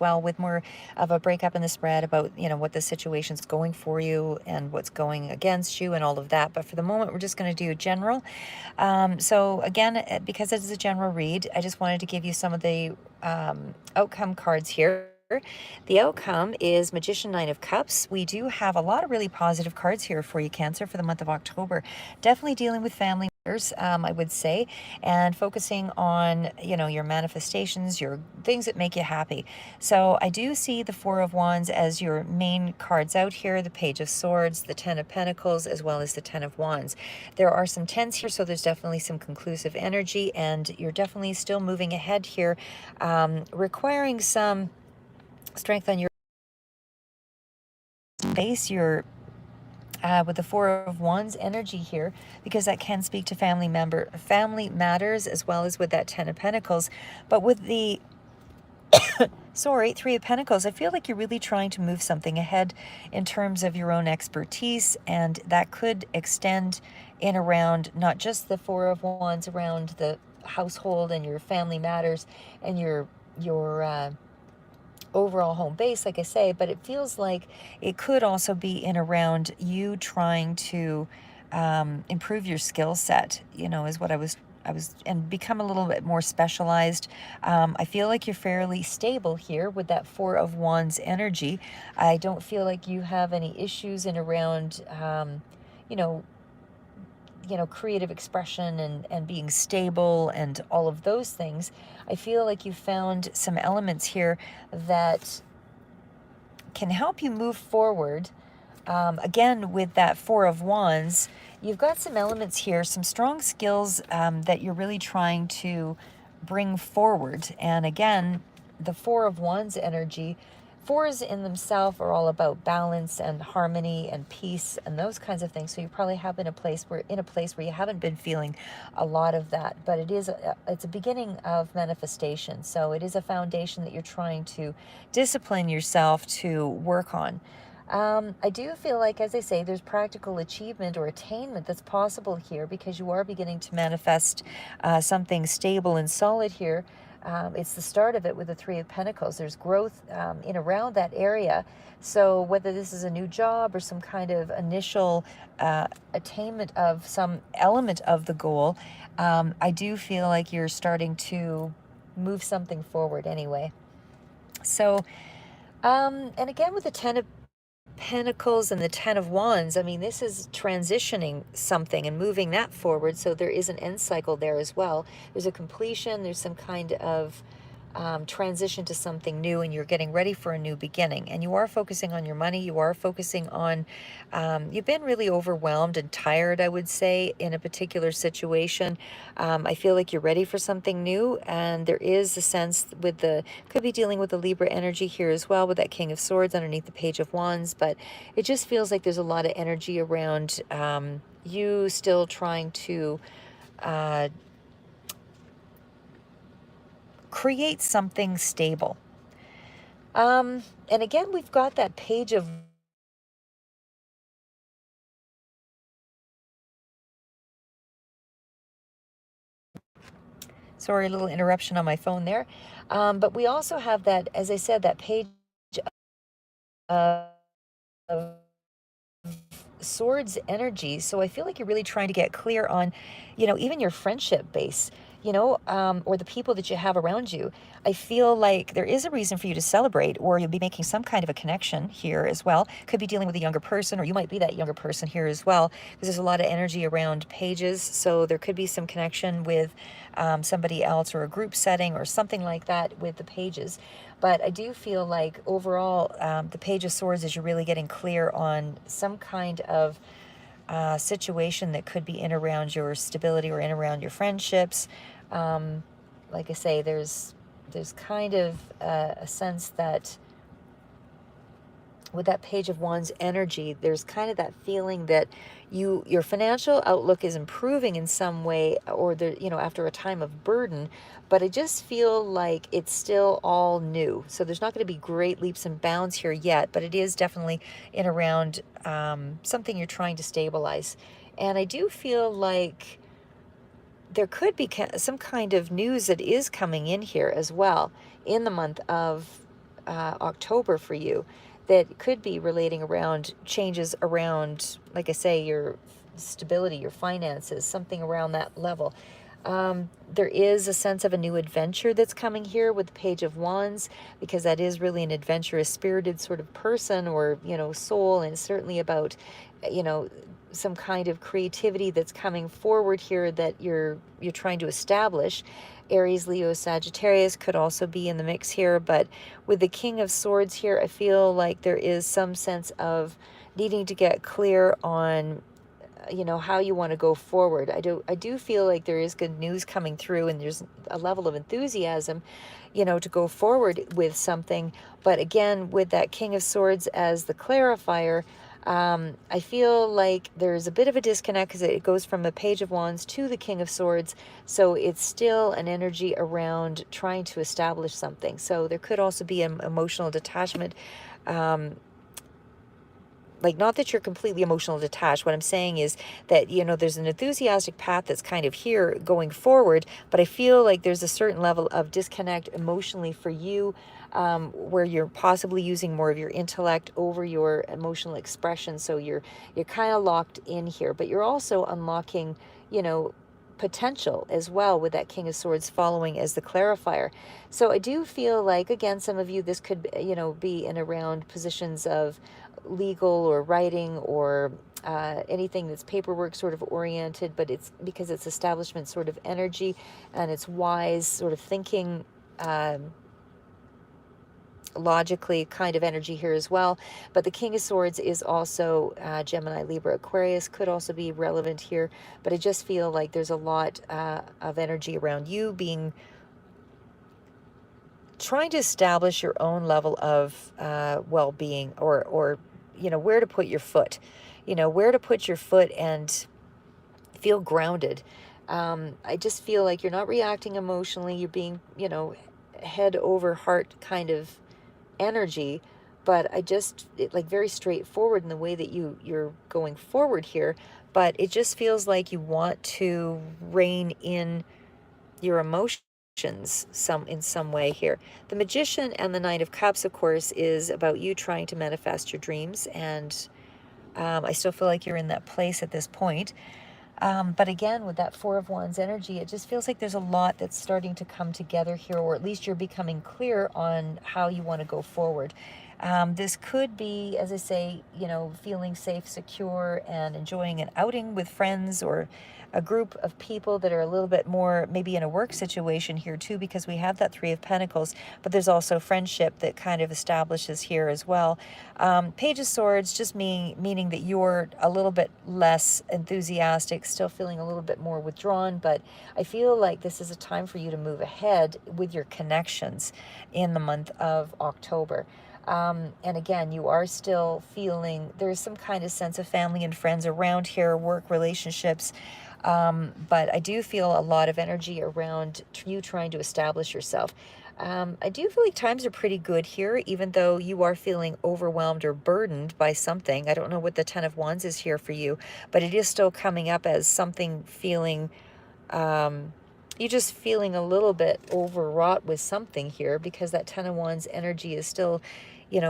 well, with more of a breakup in the spread about, you know, what the situation's going for you and what's going against you and all of that. But for the moment, we're just going to do general. So again, because it is a general read, I just wanted to give you some of the outcome cards here. The outcome is Magician, Nine of Cups. We do have a lot of really positive cards here for you, Cancer, for the month of October. Definitely dealing with family matters, I would say, and focusing on, you know, your manifestations, your things that make you happy. So I do see the Four of Wands as your main cards out here, the Page of Swords, the Ten of Pentacles, as well as the Ten of Wands. There are some tens here, so there's definitely some conclusive energy, and you're definitely still moving ahead here, requiring some strength on your base, your with the Four of Wands energy here, because that can speak to family matters, as well as with that Ten of Pentacles. But with the Three of Pentacles, I feel like you're really trying to move something ahead in terms of your own expertise, and that could extend in around not just the Four of Wands, around the household and your family matters and your overall home base, like I say, but it feels like it could also be in around you trying to improve your skill set, you know, is what I was, and become a little bit more specialized. I feel like you're fairly stable here with that Four of Wands energy. I don't feel like you have any issues in around, you know, creative expression and being stable and all of those things. I feel like you found some elements here that can help you move forward. Again, with that Four of Wands, you've got some elements here, some strong skills that you're really trying to bring forward. And again, the Four of Wands energy, fours in themselves are all about balance and harmony and peace and those kinds of things. So you probably have been in a place where you haven't been feeling a lot of that, but it's a beginning of manifestation. So it is a foundation that you're trying to discipline yourself to work on. I do feel like, as I say, there's practical achievement or attainment that's possible here, because you are beginning to manifest something stable and solid here. It's the start of it with the Three of Pentacles. There's growth in around that area. So whether this is a new job or some kind of initial attainment of some element of the goal, I do feel like you're starting to move something forward anyway. So, and again, with the Ten of Pentacles and the Ten of Wands, I mean, this is transitioning something and moving that forward. So there is an end cycle there as well. There's a completion, there's some kind of transition to something new, and you're getting ready for a new beginning. And you are focusing on your money. You are focusing on, you've been really overwhelmed and tired, I would say, in a particular situation. I feel like you're ready for something new. And there is a sense could be dealing with the Libra energy here as well, with that King of Swords underneath the Page of Wands. But it just feels like there's a lot of energy around you still trying to create something stable. And again, we've got that Page of Sorry, a little interruption on my phone there. But we also have that, as I said, that Page of Swords energy. So I feel like you're really trying to get clear on, even your friendship base, or the people that you have around you. I feel like there is a reason for you to celebrate, or you'll be making some kind of a connection here as well. Could be dealing with a younger person, or you might be that younger person here as well, because there's a lot of energy around pages. So there could be some connection with somebody else, or a group setting or something like that with the pages. But I do feel like overall, the Page of Swords is you're really getting clear on some kind of situation that could be in around your stability or in around your friendships. Like I say, there's kind of a sense that with that Page of Wands energy, there's kind of that feeling that your financial outlook is improving in some way, or after a time of burden, but I just feel like it's still all new. So there's not going to be great leaps and bounds here yet, but it is definitely in around something you're trying to stabilize. And I do feel like there could be some kind of news that is coming in here as well in the month of October for you that could be relating around changes around, like I say, your stability, your finances, something around that level. There is a sense of a new adventure that's coming here with the Page of Wands, because that is really an adventurous, spirited sort of person, or, soul, and certainly about, you know, some kind of creativity that's coming forward here that you're trying to establish. Aries, Leo, Sagittarius could also be in the mix here, but with the King of Swords here, I feel like there is some sense of needing to get clear on how you want to go forward. I do feel like there is good news coming through, and there's a level of enthusiasm to go forward with something. But again, with that King of Swords as the clarifier, I feel like there's a bit of a disconnect, because it goes from the Page of Wands to the King of Swords. So it's still an energy around trying to establish something. So there could also be an emotional detachment. Like, not that you're completely emotional detached. What I'm saying is that, there's an enthusiastic path that's kind of here going forward, but I feel like there's a certain level of disconnect emotionally for you, where you're possibly using more of your intellect over your emotional expression. So you're kind of locked in here, but you're also unlocking, potential as well with that King of Swords following as the clarifier. So I do feel like, again, some of you, this could, be in around positions of legal or writing, or anything that's paperwork sort of oriented, but it's because it's establishment sort of energy, and it's wise sort of thinking, logically kind of energy here as well. But the King of Swords is also Gemini, Libra, Aquarius, could also be relevant here. But I just feel like there's a lot of energy around you being trying to establish your own level of well-being, or where to put your foot, and feel grounded. I just feel like you're not reacting emotionally. You're being, head over heart kind of energy. But like, very straightforward in the way that you're going forward here. But it just feels like you want to rein in your emotions in some way here. The Magician and the Knight of Cups, of course, is about you trying to manifest your dreams, and I still feel like you're in that place at this point. But again, with that Four of Wands energy, it just feels like there's a lot that's starting to come together here, or at least you're becoming clear on how you want to go forward. This could be, as I say, feeling safe, secure, and enjoying an outing with friends, or a group of people that are a little bit more maybe in a work situation here too, because we have that Three of Pentacles, but there's also friendship that kind of establishes here as well. Page of Swords just meaning that you're a little bit less enthusiastic, still feeling a little bit more withdrawn, but I feel like this is a time for you to move ahead with your connections in the month of October. And again, you are still feeling there's some kind of sense of family and friends around here, work relationships. But I do feel a lot of energy around you trying to establish yourself. I do feel like times are pretty good here, even though you are feeling overwhelmed or burdened by something. I don't know what the Ten of Wands is here for you, but it is still coming up as something feeling, you're just feeling a little bit overwrought with something here, because that Ten of Wands energy is still,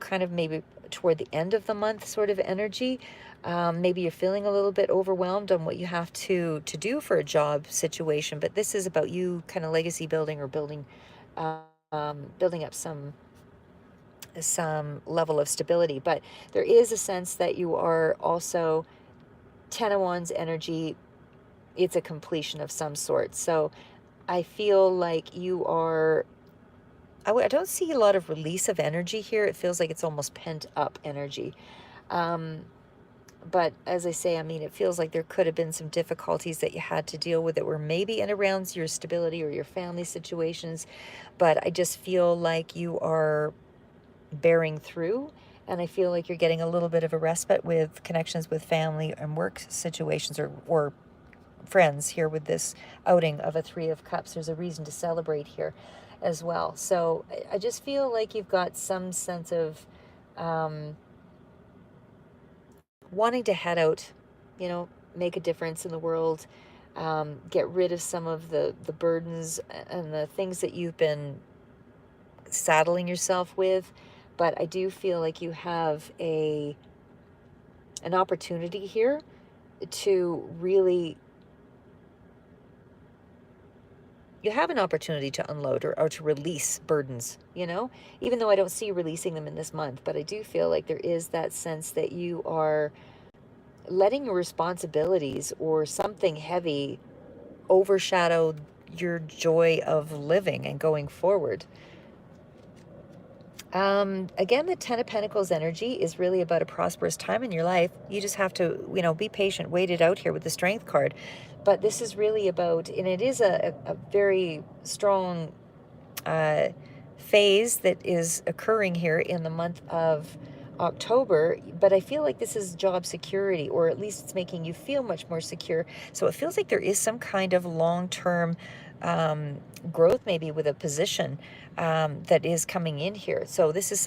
kind of maybe toward the end of the month sort of energy. Maybe you're feeling a little bit overwhelmed on what you have to do for a job situation, but this is about you kind of legacy building, or building up some level of stability. But there is a sense that you are also Ten of Wands energy. It's a completion of some sort. So I feel like you are, I don't see a lot of release of energy here. It feels like it's almost pent up energy. But as I say, I mean, it feels like there could have been some difficulties that you had to deal with that were maybe in around your stability or your family situations. But I just feel like you are bearing through. And I feel like you're getting a little bit of a respite with connections with family and work situations, or friends here with this outing of a Three of Cups. There's a reason to celebrate here as well. So I just feel like you've got some sense of wanting to head out, make a difference in the world, get rid of some of the burdens and the things that you've been saddling yourself with, but I do feel like you have an opportunity here to really, you have an opportunity to unload or to release burdens, even though I don't see you releasing them in this month, but I do feel like there is that sense that you are letting your responsibilities or something heavy overshadow your joy of living and going forward. Again, the Ten of Pentacles energy is really about a prosperous time in your life. You just have to, be patient, wait it out here with the Strength card. But this is really about, and it is a very strong phase that is occurring here in the month of October, but I feel like this is job security, or at least it's making you feel much more secure. So it feels like there is some kind of long-term growth, maybe with a position that is coming in here. So this is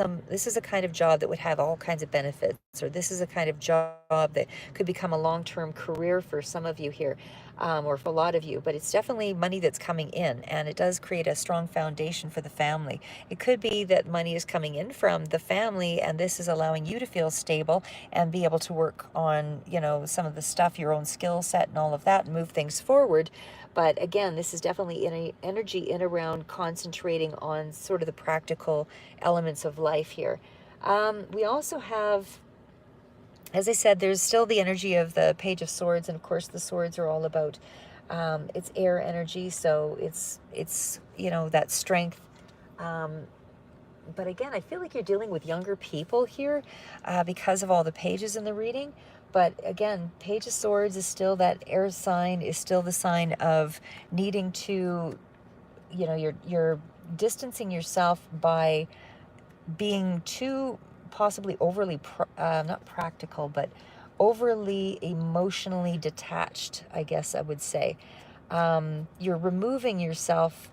a kind of job that would have all kinds of benefits, or this is a kind of job that could become a long-term career for some of you here, or for a lot of you. But it's definitely money that's coming in, and it does create a strong foundation for the family. It could be that money is coming in from the family, and this is allowing you to feel stable and be able to work on, some of the stuff, your own skill set and all of that, and move things forward. But again, this is definitely an energy in around concentrating on sort of the practical elements of life here. We also have, as I said, there's still the energy of the Page of Swords, and of course the swords are all about, it's air energy, so it's that strength. But again, I feel like you're dealing with younger people here because of all the pages in the reading. But again, Page of Swords is still that air sign, is still the sign of needing to, you're distancing yourself by being too possibly overly, not practical, but overly emotionally detached, I guess I would say. You're removing yourself.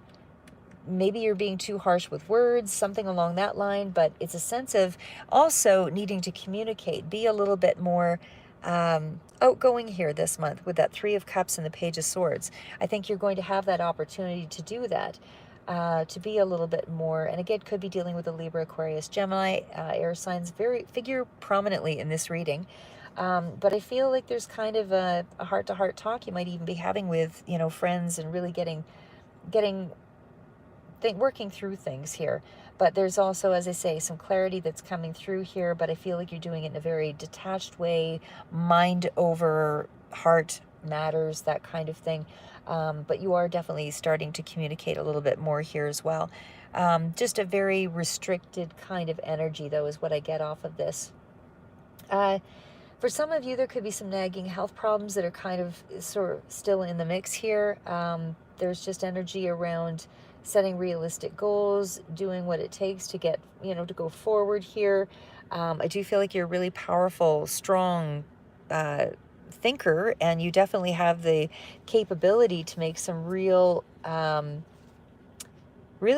Maybe you're being too harsh with words, something along that line, but it's a sense of also needing to communicate, be a little bit more outgoing here this month with that Three of Cups and the Page of Swords. I think you're going to have that opportunity to do that, to be a little bit more, and again, could be dealing with a Libra, Aquarius, Gemini, air signs, figure prominently in this reading. But I feel like there's kind of a heart-to-heart talk you might even be having with, friends, and really getting working through things here. But there's also, as I say, some clarity that's coming through here, but I feel like you're doing it in a very detached way, mind over heart matters, that kind of thing. But you are definitely starting to communicate a little bit more here as well. Just a very restricted kind of energy, though, is what I get off of this. For some of you, there could be some nagging health problems that are kind of sort of still in the mix here. There's just energy around setting realistic goals, doing what it takes to get, to go forward here. I do feel like you're a really powerful, strong thinker, and you definitely have the capability to make some really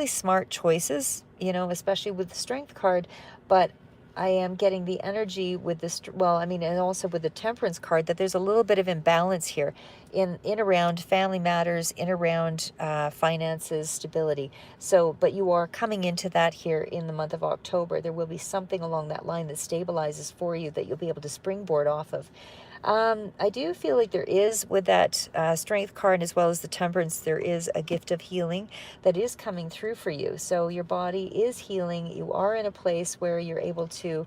smart choices, especially with the Strength card. But I am getting the energy with this, and also with the Temperance card, that there's a little bit of imbalance here in around family matters, in around finances, stability. So, but you are coming into that here in the month of October. There will be something along that line that stabilizes for you that you'll be able to springboard off of. I do feel like there is, with that Strength card as well as the Temperance, there is a gift of healing that is coming through for you. So your body is healing. You are in a place where you're able to,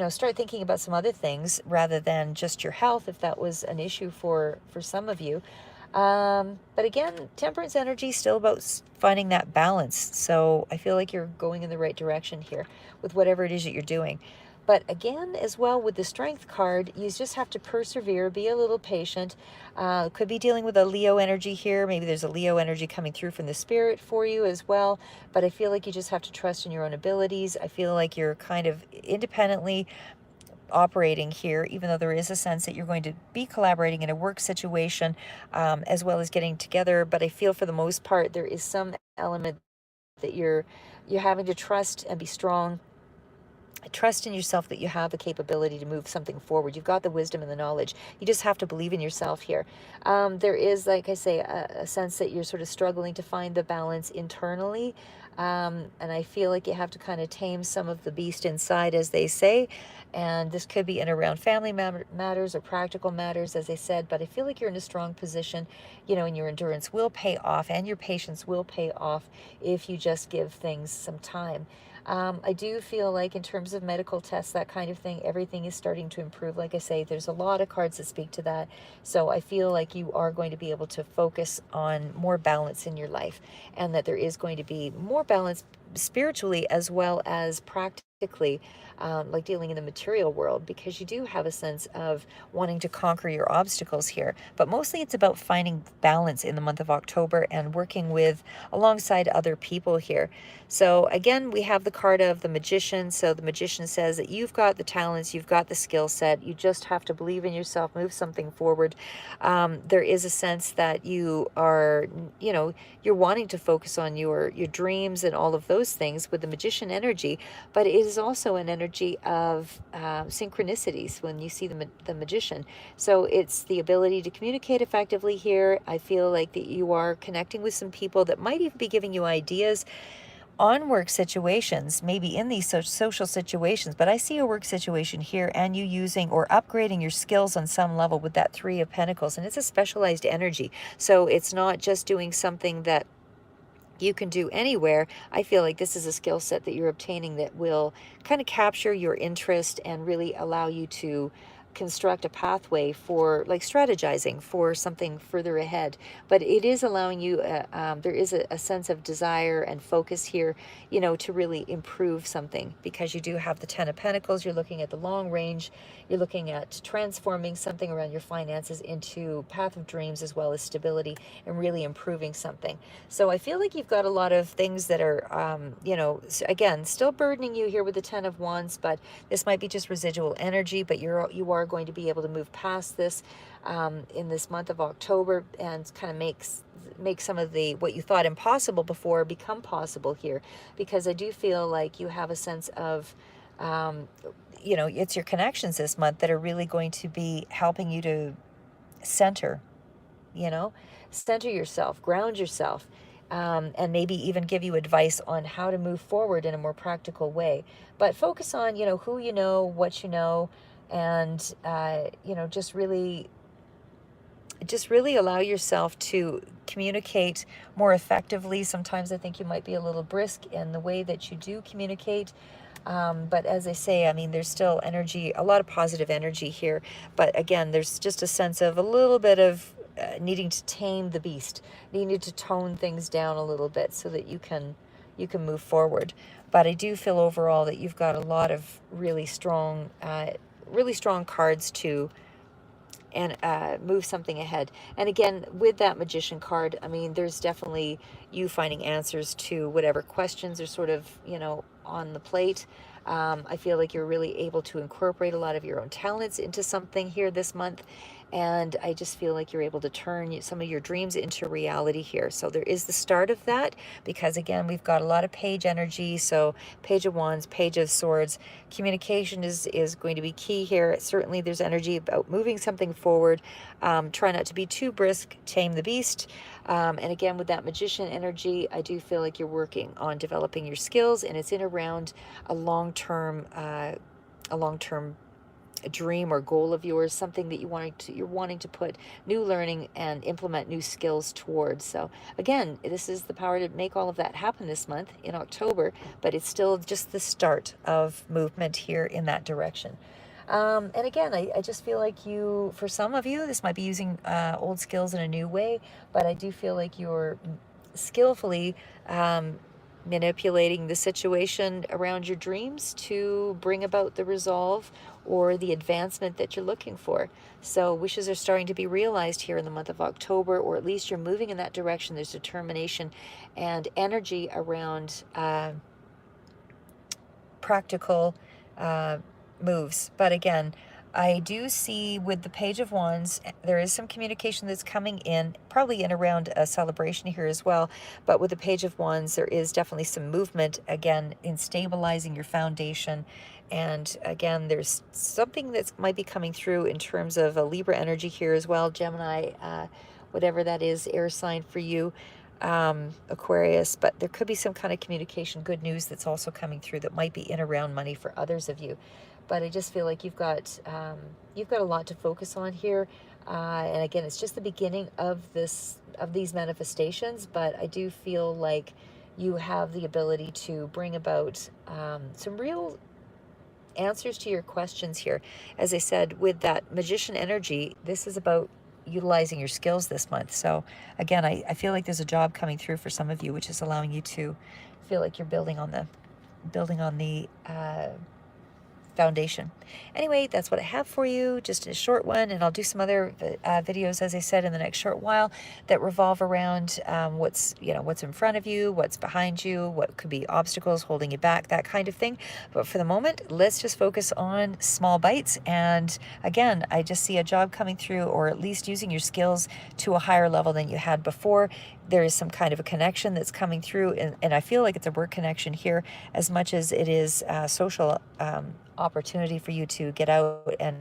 start thinking about some other things rather than just your health, if that was an issue for some of you. But again, Temperance energy is still about finding that balance. So I feel like you're going in the right direction here with whatever it is that you're doing. But again, as well, with the Strength card, you just have to persevere, be a little patient. Could be dealing with a Leo energy here. Maybe there's a Leo energy coming through from the Spirit for you as well. But I feel like you just have to trust in your own abilities. I feel like you're kind of independently operating here, even though there is a sense that you're going to be collaborating in a work situation, as well as getting together. But I feel for the most part, there is some element that you're having to trust and be strong. Trust in yourself that you have the capability to move something forward. You've got the wisdom and the knowledge. You just have to believe in yourself here. There is, like I say, a sense that you're sort of struggling to find the balance internally. And I feel like you have to kind of tame some of the beast inside, as they say. And this could be in around family matters or practical matters, as I said. But I feel like you're in a strong position, and your endurance will pay off and your patience will pay off if you just give things some time. I do feel like in terms of medical tests, that kind of thing, everything is starting to improve. Like I say, there's a lot of cards that speak to that. So I feel like you are going to be able to focus on more balance in your life, and that there is going to be more balance spiritually as well as practically, like dealing in the material world, because you do have a sense of wanting to conquer your obstacles here. But mostly it's about finding balance in the month of October and working with alongside other people here. So again, we have the card of the Magician. So the Magician says that you've got the talents, you've got the skill set, you just have to believe in yourself, move something forward. There is a sense that you are, you're wanting to focus on your dreams and all of those things with the Magician energy, but it is also an energy of synchronicities when you see the Magician. So it's the ability to communicate effectively here. I feel like that you are connecting with some people that might even be giving you ideas on work situations, maybe in these social situations, but I see a work situation here and you using or upgrading your skills on some level with that Three of Pentacles, and it's a specialized energy. So it's not just doing something that you can do anywhere. I feel like this is a skill set that you're obtaining that will kind of capture your interest and really allow you to construct a pathway for like strategizing for something further ahead. But it is allowing you, there is a sense of desire and focus here, to really improve something, because you do have the Ten of Pentacles. You're looking at the long range. You're looking at transforming something around your finances into path of dreams as well as stability, and really improving something. So I feel like you've got a lot of things that are, again, still burdening you here with the Ten of Wands, but this might be just residual energy, but you are going to be able to move past this in this month of October, and kind of make some of the what you thought impossible before become possible here, because I do feel like you have a sense of it's your connections this month that are really going to be helping you to center, you know, center yourself, ground yourself, and maybe even give you advice on how to move forward in a more practical way. But focus on, who you know, what you know, and, just really allow yourself to communicate more effectively. Sometimes I think you might be a little brisk in the way that you do communicate. But as I say, I mean, there's still energy, a lot of positive energy here. But again, there's just a sense of a little bit of needing to tame the beast, needing to tone things down a little bit so that you can move forward. But I do feel overall that you've got a lot of really strong cards to and move something ahead. And again, with that Magician card, I mean, there's definitely you finding answers to whatever questions are sort of, on the plate. I feel like you're really able to incorporate a lot of your own talents into something here this month. And I just feel like you're able to turn some of your dreams into reality here. So there is the start of that, because again, we've got a lot of page energy. So Page of Wands, Page of Swords, communication is going to be key here. Certainly there's energy about moving something forward. Try not to be too brisk, tame the beast. And again, with that Magician energy, I do feel like you're working on developing your skills, and it's in around a long-term dream or goal of yours, something that you're wanting to put new learning and implement new skills towards. So again, this is the power to make all of that happen this month in October, but it's still just the start of movement here in that direction. And again, I just feel like for some of you, this might be using old skills in a new way, but I do feel like you're skillfully manipulating the situation around your dreams to bring about the resolve or the advancement that you're looking for. So wishes are starting to be realized here in the month of October, or at least you're moving in that direction. There's determination and energy around practical moves. But again, I do see with the Page of Wands, there is some communication that's coming in, probably in around a celebration here as well. But with the Page of Wands, there is definitely some movement, again, in stabilizing your foundation. And again, there's something that might be coming through in terms of a Libra energy here as well, Gemini, whatever that is, air sign for you. Aquarius, but there could be some kind of communication, good news that's also coming through that might be in around money for others of you. But I just feel like you've got a lot to focus on here. And again, it's just the beginning of these manifestations, but I do feel like you have the ability to bring about some real answers to your questions here. As I said, with that magician energy, this is about utilizing your skills this month. So again, I feel like there's a job coming through for some of you, which is allowing you to feel like you're building on the foundation. Anyway, that's what I have for you, just a short one, and I'll do some other videos, as I said, in the next short while that revolve around what's in front of you, what's behind you, what could be obstacles holding you back, that kind of thing. But for the moment, let's just focus on small bites. And again, I just see a job coming through, or at least using your skills to a higher level than you had before. There is some kind of a connection that's coming through, and I feel like it's a work connection here as much as it is social opportunity for you to get out and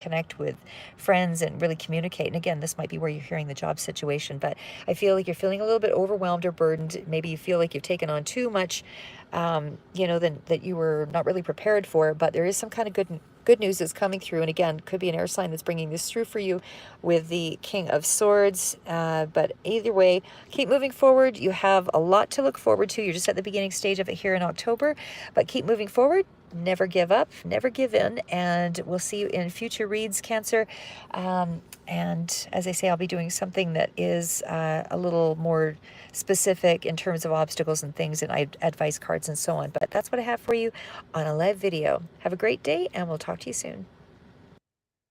connect with friends and really communicate. And again, this might be where you're hearing the job situation, but I feel like you're feeling a little bit overwhelmed or burdened. Maybe you feel like you've taken on too much, that you were not really prepared for, but there is some kind of good news that's coming through. And again, could be an air sign that's bringing this through for you with the King of Swords. But either way, keep moving forward. You have a lot to look forward to. You're just at the beginning stage of it here in October, but keep moving forward. Never give up, never give in, and we'll see you in future reads, Cancer. And as I say, I'll be doing something that is a little more specific in terms of obstacles and things and advice cards and so on. But that's what I have for you on a live video. Have a great day, and we'll talk to you soon.